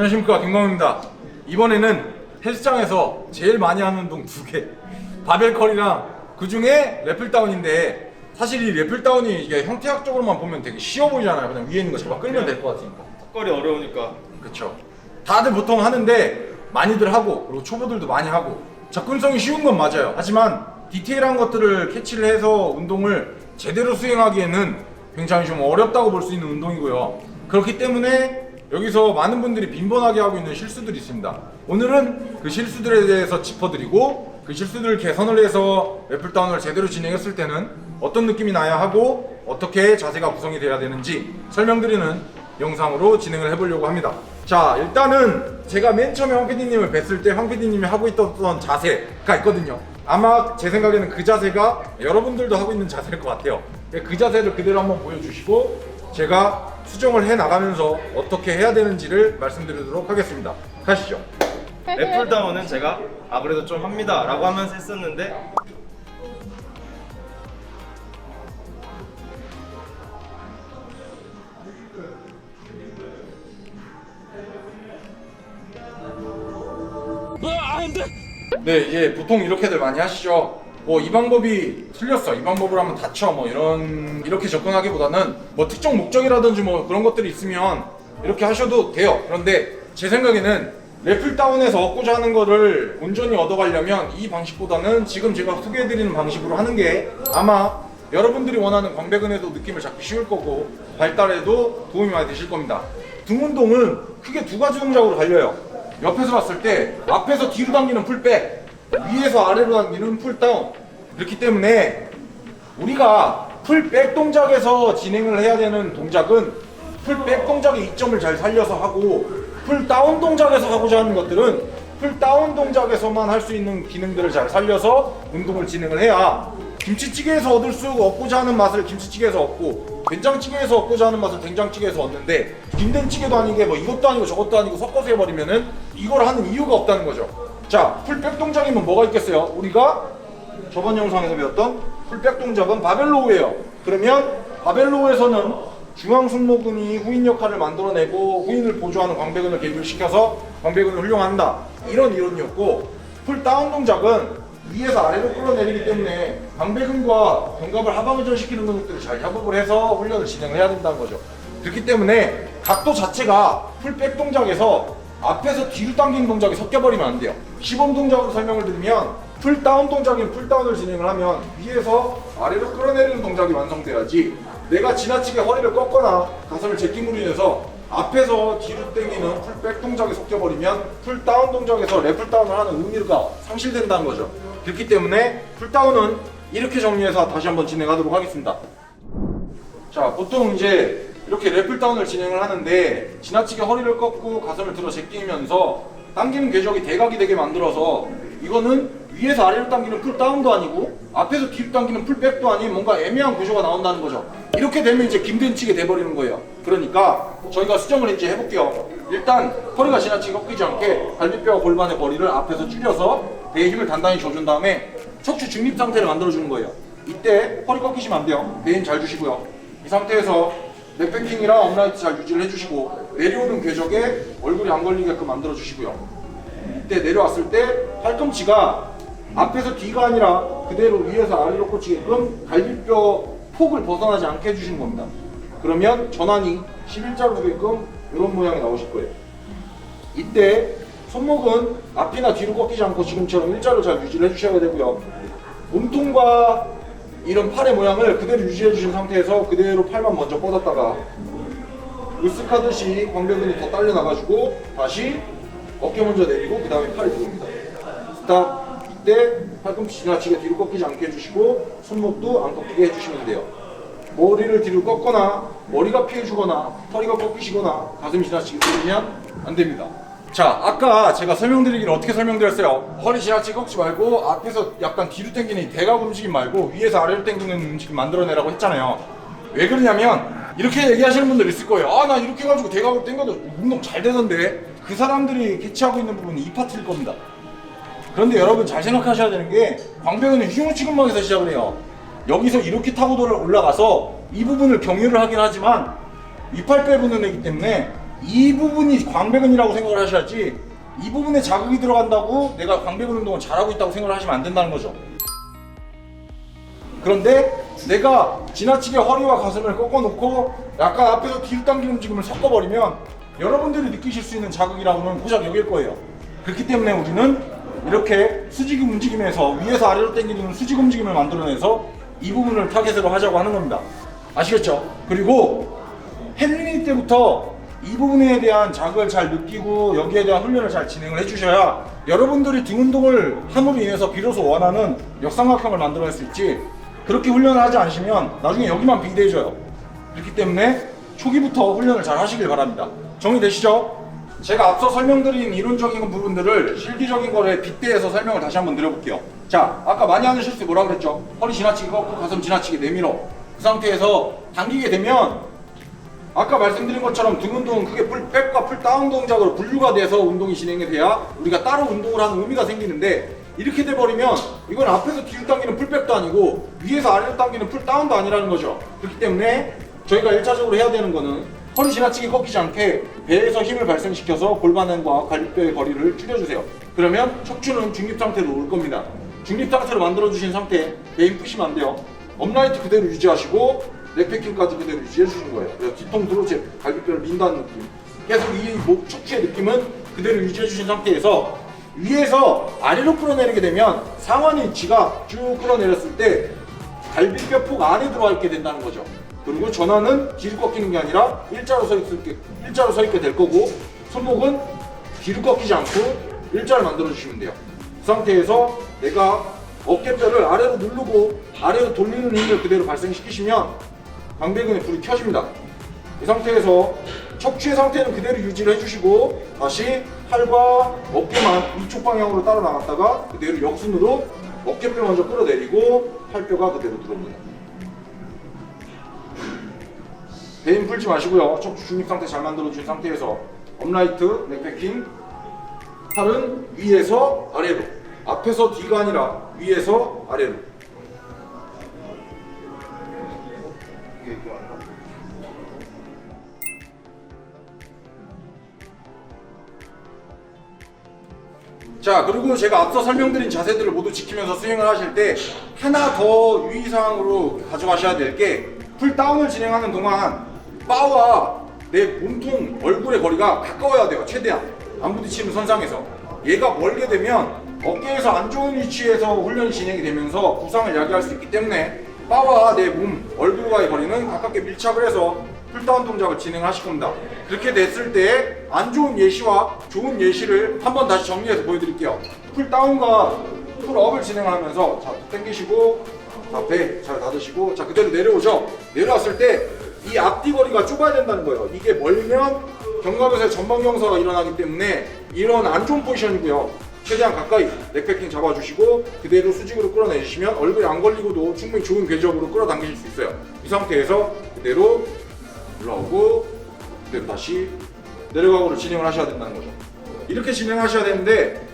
안녕하십니까, 김광입니다. 이번에는 헬스장에서 제일 많이 하는 운동 2개, 바벨 컬이랑 그 중에 래플다운인데, 사실 이 래플다운이 이게 형태학적으로만 보면 되게 쉬워 보이잖아요. 그냥 위에 있는 거 잡아 끌면 될 것 같으니까. 턱걸이 어려우니까. 그쵸. 다들 보통 하는데 많이들 하고, 그리고 초보들도 많이 하고, 접근성이 쉬운 건 맞아요. 하지만 디테일한 것들을 캐치를 해서 운동을 제대로 수행하기에는 굉장히 좀 어렵다고 볼 수 있는 운동이고요. 그렇기 때문에 여기서 많은 분들이 빈번하게 하고 있는 실수들이 있습니다. 오늘은 그 실수들에 대해서 짚어드리고, 그 실수들을 개선을 해서 래플다운을 제대로 진행했을 때는 어떤 느낌이 나야 하고 어떻게 자세가 구성이 돼야 되는지 설명드리는 영상으로 진행을 해보려고 합니다. 자, 일단은 제가 맨 처음에 황 PD님을 뵀을 때 황 PD님이 하고 있던 자세가 있거든요. 아마 제 생각에는 그 자세가 여러분들도 하고 있는 자세일 것 같아요. 그 자세를 그대로 한번 보여주시고 제가 수정을 해 나가면서 어떻게 해야 되는지를 말씀드리도록 하겠습니다. 가시죠. 래플다운은 제가 그래도 좀 합니다 라고 하면서 했었는데, 네, 이제 보통 이렇게들 많이 하시죠. 뭐 이 방법이 틀렸어, 이 방법으로 하면 다쳐, 뭐 이렇게 접근하기보다는 뭐 특정 목적이라든지 뭐 그런 것들이 있으면 이렇게 하셔도 돼요. 그런데 제 생각에는 래플다운에서 얻고자 하는 거를 온전히 얻어가려면 이 방식보다는 지금 제가 소개해드리는 방식으로 하는 게 아마 여러분들이 원하는 광배근에도 느낌을 잡기 쉬울 거고 발달에도 도움이 많이 되실 겁니다. 등 운동은 크게 2가지 동작으로 갈려요. 옆에서 봤을 때 앞에서 뒤로 당기는 풀백, 위에서 아래로 당기는 풀다운. 그렇기 때문에 우리가 풀백 동작에서 진행을 해야 되는 동작은 풀백 동작의 이점을 잘 살려서 하고, 풀다운 동작에서 하고자 하는 것들은 풀다운 동작에서만 할 수 있는 기능들을 잘 살려서 운동을 진행을 해야 김치찌개에서 얻고자 하는 맛을 김치찌개에서 얻고, 된장찌개에서 얻고자 하는 맛을 된장찌개에서 얻는데, 김된찌개도 아니게 뭐 이것도 아니고 저것도 아니고 섞어서 해버리면은 이걸 하는 이유가 없다는 거죠. 자, 풀백 동작이면 뭐가 있겠어요? 우리가 저번 영상에서 배웠던 풀백 동작은 바벨로우예요. 그러면 바벨로우에서는 중앙 승모근이 후인 역할을 만들어내고 후인을 보조하는 광배근을 개입을 시켜서 광배근을 훈련한다, 이런 이론이었고, 풀다운 동작은 위에서 아래로 끌어내리기 때문에 광배근과 견갑을 하방회전시키는 근육들을 잘 협업을 해서 훈련을 진행을 해야 된다는 거죠. 그렇기 때문에 각도 자체가 풀백 동작에서 앞에서 뒤로 당기는 동작이 섞여버리면 안 돼요. 시범 동작으로 설명을 드리면, 풀다운 동작인 풀다운을 진행을 하면 위에서 아래로 끌어내리는 동작이 완성돼야지, 내가 지나치게 허리를 꺾거나 가슴을 제끼므로 인해서 앞에서 뒤로 당기는 풀백 동작이 섞여버리면 풀다운 동작에서 래플다운을 하는 의미가 상실된다는 거죠. 그렇기 때문에 풀다운은 이렇게 정리해서 다시 한번 진행하도록 하겠습니다. 자, 보통 이제 이렇게 래플다운을 진행을 하는데 지나치게 허리를 꺾고 가슴을 들어 제끼면서 당기는 궤적이 대각이 되게 만들어서, 이거는 위에서 아래로 당기는 풀다운도 아니고 앞에서 뒤로 당기는 풀백도 아닌 뭔가 애매한 구조가 나온다는 거죠. 이렇게 되면 이제 김된찌개 돼버리는 거예요. 그러니까 저희가 수정을 이제 해볼게요. 일단 허리가 지나치게 꺾이지 않게 갈비뼈와 골반의 거리를 앞에서 줄여서 배에 힘을 단단히 줘준 다음에 척추 중립 상태를 만들어주는 거예요. 이때 허리 꺾이시면 안 돼요. 배에 힘 잘 주시고요. 이 상태에서 넥패킹이랑 업라이트 잘 유지를 해주시고, 내려오는 궤적에 얼굴이 안 걸리게끔 만들어주시고요. 이때 내려왔을 때 팔꿈치가 앞에서 뒤가 아니라 그대로 위에서 아래로 꽂히게끔 갈비뼈 폭을 벗어나지 않게 해주시는 겁니다. 그러면 전환이 11자로 되게끔 이런 모양이 나오실 거예요. 이때 손목은 앞이나 뒤로 꺾이지 않고 지금처럼 일자로 잘 유지를 해주셔야 되고요. 몸통과 이런 팔의 모양을 그대로 유지해 주신 상태에서 그대로 팔만 먼저 뻗었다가 으쓱하듯이 광배근이 더 딸려 나가지고 다시 어깨 먼저 내리고 그 다음에 팔이 들어옵니다. 스탑. 이때 팔꿈치 지나치게 뒤로 꺾이지 않게 해주시고 손목도 안 꺾이게 해주시면 돼요. 머리를 뒤로 꺾거나 머리가 피해주거나 허리가 꺾이시거나 가슴이 지나치게 들리면 안 됩니다. 자, 아까 제가 설명드리기를 어떻게 설명드렸어요? 허리 지나치게 꺾지 말고 앞에서 약간 뒤로 당기는 이 대각 움직임 말고 위에서 아래로 당기는 움직임 만들어내라고 했잖아요. 왜 그러냐면 이렇게 얘기하시는 분들 있을 거예요. 나 이렇게 해가지고 대각으로 당겨도 운동 잘 되던데. 그 사람들이 캐치하고 있는 부분이 이 파트일 겁니다. 그런데 여러분 잘 생각하셔야 되는 게, 광배근은 흉추근막에서 시작을 해요. 여기서 이렇게 타고 올라가서 이 부분을 경유를 하긴 하지만 이팔 빼부는 애기 때문에 이 부분이 광배근이라고 생각을 하셔야지, 이 부분에 자극이 들어간다고 내가 광배근 운동을 잘하고 있다고 생각을 하시면 안 된다는 거죠. 그런데 내가 지나치게 허리와 가슴을 꺾어놓고 약간 앞에서 뒤로 당기는 움직임을 섞어버리면 여러분들이 느끼실 수 있는 자극이라고는 고작 여길 거예요. 그렇기 때문에 우리는 이렇게 수직 움직임에서 위에서 아래로 당기는 수직 움직임을 만들어내서 이 부분을 타겟으로 하자고 하는 겁니다. 아시겠죠? 그리고 헬린이 때부터 이 부분에 대한 자극을 잘 느끼고 여기에 대한 훈련을 잘 진행을 해주셔야 여러분들이 등 운동을 함으로 인해서 비로소 원하는 역삼각형을 만들어낼 수 있지, 그렇게 훈련을 하지 않으시면 나중에 여기만 빙대해져요. 그렇기 때문에 초기부터 훈련을 잘 하시길 바랍니다. 정리되시죠? 제가 앞서 설명드린 이론적인 부분들을 실기적인 거에 빗대해서 설명을 다시 한번 드려볼게요. 자, 아까 많이 하는 실수 뭐라 그랬죠? 허리 지나치게 꺾고 가슴 지나치게 내밀어. 그 상태에서 당기게 되면 아까 말씀드린 것처럼 등 운동은 크게 풀백과 풀다운 동작으로 분류가 돼서 운동이 진행이 돼야 우리가 따로 운동을 하는 의미가 생기는데, 이렇게 돼버리면 이건 앞에서 뒤로 당기는 풀백도 아니고 위에서 아래로 당기는 풀다운도 아니라는 거죠. 그렇기 때문에 저희가 1차적으로 해야 되는 거는 허리 지나치게 꺾이지 않게 배에서 힘을 발생시켜서 골반과 갈비뼈의 거리를 줄여주세요. 그러면 척추는 중립 상태로 올 겁니다. 중립 상태로 만들어주신 상태, 배 힘 푸시면 안 돼요. 업라이트 그대로 유지하시고 넥패킹까지 그대로 유지해 주시는 거예요. 그래서 뒤통수로 제 갈비뼈를 민다는 느낌. 계속 이 목 척추의 느낌은 그대로 유지해 주신 상태에서 위에서 아래로 끌어내리게 되면 상완 위치가 쭉 끌어내렸을 때 갈비뼈 폭 안에 들어와 있게 된다는 거죠. 그리고 전환은 뒤로 꺾이는 게 아니라 일자로 서 있게 될 거고, 손목은 뒤로 꺾이지 않고 일자를 만들어 주시면 돼요. 그 상태에서 내가 어깨뼈를 아래로 누르고 아래로 돌리는 힘을 그대로 발생시키시면 광배근에 불이 켜집니다. 이 상태에서 척추의 상태는 그대로 유지를 해주시고 다시 팔과 어깨만 위쪽 방향으로 따라 나갔다가 그대로 역순으로 어깨뼈 먼저 끌어내리고 팔뼈가 그대로 들어옵니다. 배 힘 풀지 마시고요. 척추 중립 상태 잘 만들어준 상태에서 업라이트, 넥패킹, 팔은 위에서 아래로, 앞에서 뒤가 아니라 위에서 아래로. 자, 그리고 제가 앞서 설명드린 자세들을 모두 지키면서 스윙을 하실 때 하나 더 유의사항으로 가져가셔야 될 게, 풀다운을 진행하는 동안 바와 내 몸통 얼굴의 거리가 가까워야 돼요. 최대한 안 부딪히는 선상에서. 얘가 멀게 되면 어깨에서 안 좋은 위치에서 훈련이 진행이 되면서 부상을 야기할 수 있기 때문에 바와 내 몸 얼굴과의 거리는 가깝게 밀착을 해서 풀다운 동작을 진행하실 겁니다. 그렇게 됐을 때 안 좋은 예시와 좋은 예시를 한번 다시 정리해서 보여드릴게요. 풀다운과 풀업을 진행하면서 자, 당기시고, 자, 배 잘 닫으시고, 자, 그대로 내려오죠. 내려왔을 때 이 앞뒤 거리가 좁아야 된다는 거예요. 이게 멀면 견갑에서 전방 경사가 일어나기 때문에 이런 안 좋은 포지션이고요. 최대한 가까이 넥패킹 잡아주시고 그대로 수직으로 끌어내주시면 얼굴에 안 걸리고도 충분히 좋은 궤적으로 끌어당기실 수 있어요. 이 상태에서 그대로 올라오고 그대로 다시 내려가고를 진행을 하셔야 된다는 거죠. 이렇게 진행하셔야 되는데,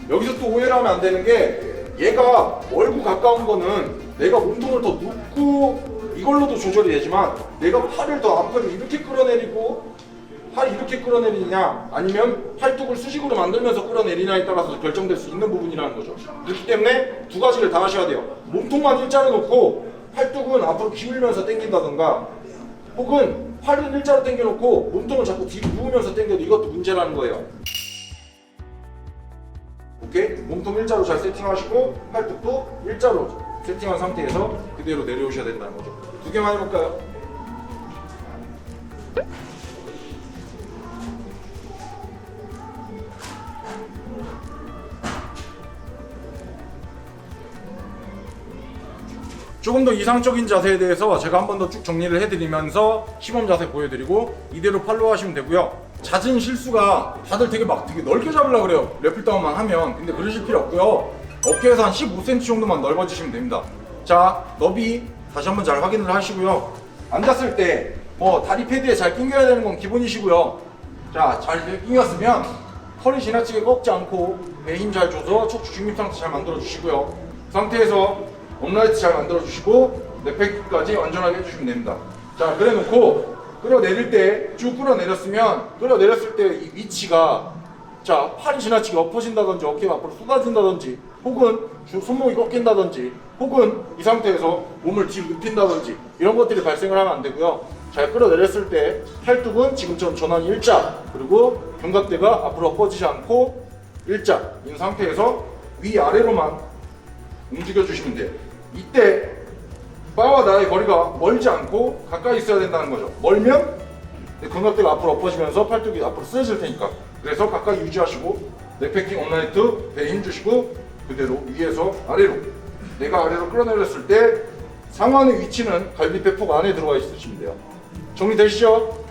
여기서 또 오해를 하면 안 되는 게, 얘가 멀고 가까운 거는 내가 몸통을 더 눕고 이걸로도 조절이 되지만, 내가 팔을 더 앞으로 이렇게 끌어내리고 팔이 이렇게 끌어내리냐 아니면 팔뚝을 수직으로 만들면서 끌어내리냐에 따라서 결정될 수 있는 부분이라는 거죠. 그렇기 때문에 두 가지를 다 하셔야 돼요. 몸통만 일자로 놓고 팔뚝은 앞으로 기울면서 당긴다던가, 혹은 팔을 일자로 당겨놓고 몸통을 자꾸 뒤로 누우면서 당겨도 이것도 문제라는 거예요. 오케이? 몸통 일자로 잘 세팅하시고 팔뚝도 일자로 세팅한 상태에서 그대로 내려오셔야 된다는 거죠. 두 개만 해볼까요? 조금 더 이상적인 자세에 대해서 제가 한 번 더 쭉 정리를 해드리면서 시범 자세 보여드리고 이대로 팔로우 하시면 되고요. 잦은 실수가 다들 되게 넓게 잡으려고 그래요. 랩풀다운만 하면. 근데 그러실 필요 없고요. 어깨에서 한 15cm 정도만 넓어지시면 됩니다. 자, 너비 다시 한번 잘 확인을 하시고요. 앉았을 때 다리 패드에 잘 낑겨야 되는 건 기본이시고요. 자, 잘 낑겼으면 허리 지나치게 꺾지 않고 배 힘 잘 줘서 척추 중립 상태 잘 만들어 주시고요. 그 상태에서 업라이트 잘 만들어 주시고 넥패킹까지 완전하게 해주시면 됩니다. 자, 그래 놓고 끌어내릴 때 쭉 끌어내렸으면 끌어내렸을 때 이 위치가 자 팔이 지나치게 엎어진다든지 어깨가 앞으로 쏟아진다든지 혹은 손목이 꺾인다든지 혹은 이 상태에서 몸을 뒤로 눕힌다든지 이런 것들이 발생을 하면 안 되고요. 잘 끌어내렸을 때 팔뚝은 지금처럼 전환이 일자 그리고 견갑대가 앞으로 엎어지지 않고 일자인 상태에서 위아래로만 움직여 주시면 돼요. 이때 바와 나의 거리가 멀지 않고 가까이 있어야 된다는 거죠. 멀면 견갑대가 앞으로 엎어지면서 팔뚝이 앞으로 쓰러질 테니까. 그래서 가까이 유지하시고 넥패킹 온라이트 배에 힘 주시고 그대로 위에서 아래로 내가 아래로 끌어내렸을 때 상완의 위치는 갈비뼈 폭 안에 들어가 있으시면 돼요. 정리되시죠?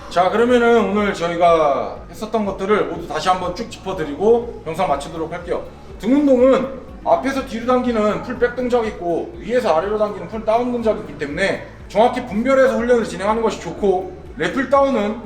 자, 그러면은 오늘 저희가 했었던 것들을 모두 다시 한번 쭉 짚어드리고 영상 마치도록 할게요. 등 운동은 앞에서 뒤로 당기는 풀 백 동작이 있고 위에서 아래로 당기는 풀 다운 동작이 있기 때문에 정확히 분별해서 훈련을 진행하는 것이 좋고, 랩풀 다운은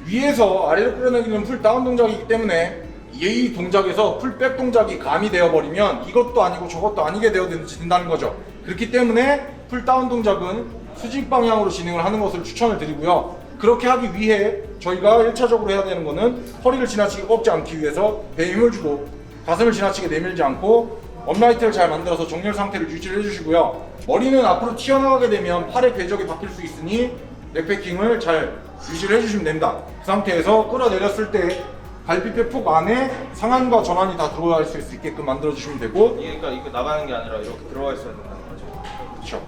위에서 아래로 끌어당기는 풀 다운 동작이기 때문에 이 동작에서 풀 백 동작이 가미되어 버리면 이것도 아니고 저것도 아니게 되어진다는 거죠. 그렇기 때문에 풀 다운 동작은 수직 방향으로 진행을 하는 것을 추천을 드리고요. 그렇게 하기 위해 저희가 1차적으로 해야 되는 거는 허리를 지나치게 꺾지 않기 위해서 배에 힘을 주고 가슴을 지나치게 내밀지 않고 업라이트를 잘 만들어서 정렬 상태를 유지를 해주시고요. 머리는 앞으로 튀어나가게 되면 팔의 궤적이 바뀔 수 있으니 넥패킹을 잘 유지를 해주시면 됩니다. 그 상태에서 끌어내렸을 때 갈비뼈 폭 안에 상한과 전환이 다 들어갈 수 있게끔 만들어주시면 되고, 이게 그러니까 이거 나가는 게 아니라 이렇게 들어가 있어야 된다는 거죠. 그렇죠.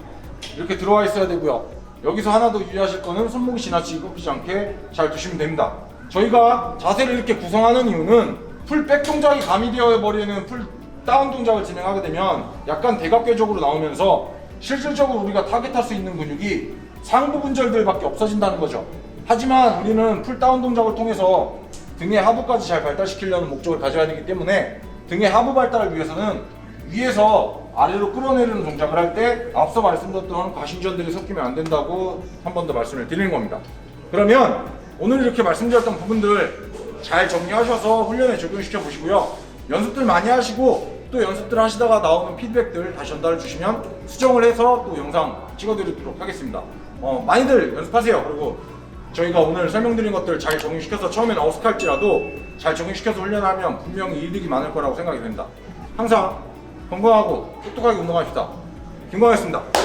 이렇게 들어와 있어야 되고요. 여기서 하나 더 유의하실 거는 손목이 지나치게 꺾이지 않게 잘 두시면 됩니다. 저희가 자세를 이렇게 구성하는 이유는 풀 백 동작이 가미되어 버리는 풀 다운 동작을 진행하게 되면 약간 대각궤적으로 나오면서 실질적으로 우리가 타겟할 수 있는 근육이 상부 분절들밖에 없어진다는 거죠. 하지만 우리는 풀 다운 동작을 통해서 등의 하부까지 잘 발달시키려는 목적을 가져야 되기 때문에 등의 하부 발달을 위해서는 위에서 아래로 끌어내리는 동작을 할 때 앞서 말씀드렸던 과신전들이 섞이면 안 된다고 한 번 더 말씀을 드리는 겁니다. 그러면 오늘 이렇게 말씀드렸던 부분들 잘 정리하셔서 훈련에 적용시켜 보시고요. 연습들 많이 하시고 또 연습들 하시다가 나오는 피드백들 다시 전달해 주시면 수정을 해서 또 영상 찍어드리도록 하겠습니다. 많이들 연습하세요. 그리고 저희가 오늘 설명드린 것들 잘 정리시켜서 처음에는 어색할지라도 잘 정리시켜서 훈련하면 분명히 이득이 많을 거라고 생각이 됩니다. 항상 건강하고 똑똑하게 운동합시다. 김광현이었습니다.